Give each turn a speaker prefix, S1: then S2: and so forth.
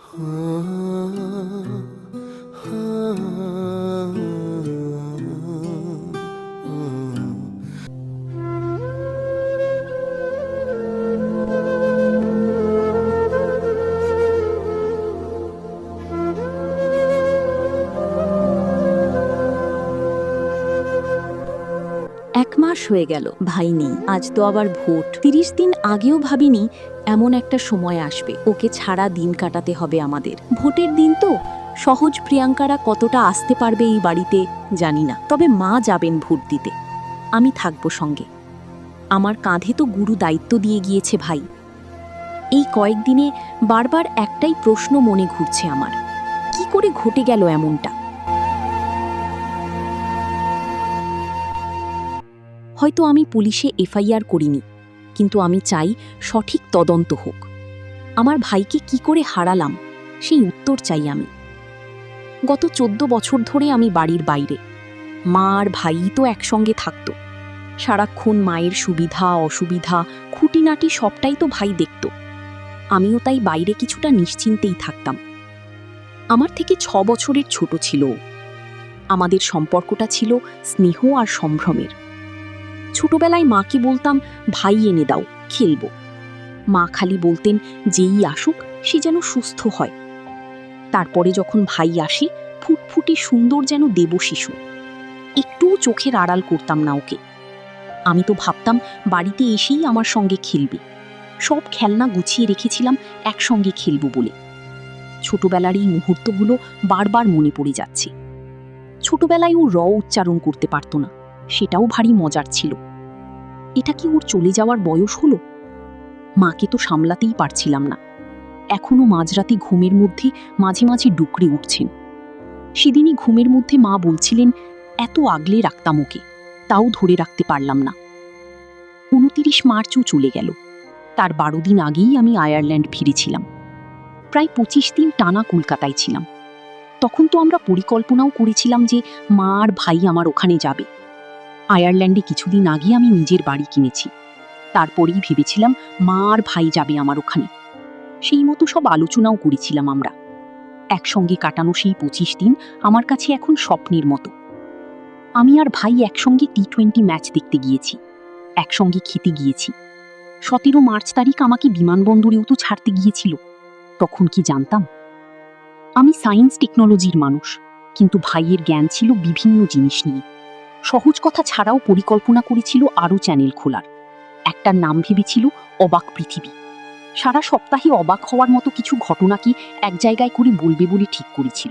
S1: এক মাস হয়ে গেল, ভাই নেই। আজ তো আবার ভোট। 30 দিন আগেও ভাবিনি এমন একটা সময় আসবে, ওকে ছাড়া দিন কাটাতে হবে আমাদের। ভোটের দিন তো, সহজ প্রিয়াঙ্কারা কতটা আসতে পারবে এই বাড়িতে জানি না, তবে মা যাবেন ভোট দিতে, আমি থাকবো সঙ্গে। আমার কাঁধে তো গুরু দায়িত্ব দিয়ে গিয়েছে ভাই। এই কয়েকদিনে বারবার একটাই প্রশ্ন মনে ঘুরছে আমার, কি করে ঘটে গেল এমনটা? হয়তো আমি পুলিশে এফআইআর করিনি, কিন্তু আমি চাই সঠিক তদন্ত হোক। আমার ভাইকে কি করে হারালাম সেই উত্তর চাই আমি। গত 14 বছর ধরে আমি বাড়ির বাইরে, মা আর ভাই তো একসঙ্গে থাকতো। সারাক্ষণ মায়ের সুবিধা অসুবিধা খুঁটিনাটি সবটাই তো ভাই দেখত। আমিও তাই বাইরে কিছুটা নিশ্চিন্তেই থাকতাম। আমার থেকে 6 বছরের ছোট ছিল ও। আমাদের সম্পর্কটা ছিল স্নেহ আর সম্ভ্রমের। ছোটবেলায় মাকে বলতাম, ভাই এনে দাও, খেলবো। মা খালি বলতেন, যেই আসুক সে যেন সুস্থ হয়। তারপরে যখন ভাই আসে, ফুটফুটে সুন্দর যেন দেবশিশু। একটুও চোখের আড়াল করতাম না ওকে। আমি তো ভাবতাম বাড়িতে এসেই আমার সঙ্গে খেলবে। সব খেলনা গুছিয়ে রেখেছিলাম একসঙ্গে খেলবো বলে। ছোটবেলার এই মুহূর্তগুলো বারবার মনে পড়ে যাচ্ছে। ছোটবেলায় ও উচ্চারণ করতে পারত না, সেটাও ভারী মজার ছিল। এটা কি ওর চলে যাওয়ার বয়স হলো? মাকে তো সামলাতেই পারছিলাম না। এখনো মাঝরাতে ঘুমের মধ্যে মাঝে মাঝে ডুকরে উঠছেন। সেদিনই ঘুমের মধ্যে মা বলছিলেন, এত আগলে রাখতাম ওকে, তাও ধরে রাখতে পারলাম না। 29 মার্চও চলে গেল। তার 12 দিন আগেই আমি আয়ারল্যান্ড ফিরেছিলাম। প্রায় 25 দিন টানা কলকাতায় ছিলাম। তখন তো আমরা পরিকল্পনাও করেছিলাম যে মা আর ভাই আমার ওখানে যাবে। আয়ারল্যান্ডে কিছুদিন আগে আমি নিজের বাড়ি কিনেছি। তারপরেই ভেবেছিলাম মা আর ভাই যাবে আমার ওখানে। সেই মতো সব আলোচনাও করেছিলাম আমরা। একসঙ্গে কাটানো সেই 25 দিন আমার কাছে এখন স্বপ্নের মতো। আমি আর ভাই একসঙ্গে টি20 ম্যাচ দেখতে গিয়েছি, একসঙ্গে খেতে গিয়েছি। 17 মার্চ তারিখ আমাকে বিমানবন্দরেও তো ছাড়তে গিয়েছিল। তখন কি জানতাম? আমি সায়েন্স টেকনোলজির মানুষ, কিন্তু ভাইয়ের জ্ঞান ছিল বিভিন্ন জিনিস নিয়ে। সহজ কথা ছাড়াও পরিকল্পনা করেছিল আরও চ্যানেল খোলার। একটার নাম ভেবেছিল অবাক পৃথিবী। সারা সপ্তাহে অবাক হওয়ার মতো কিছু ঘটনা কি এক জায়গায় করে বলবে বলে ঠিক করেছিল।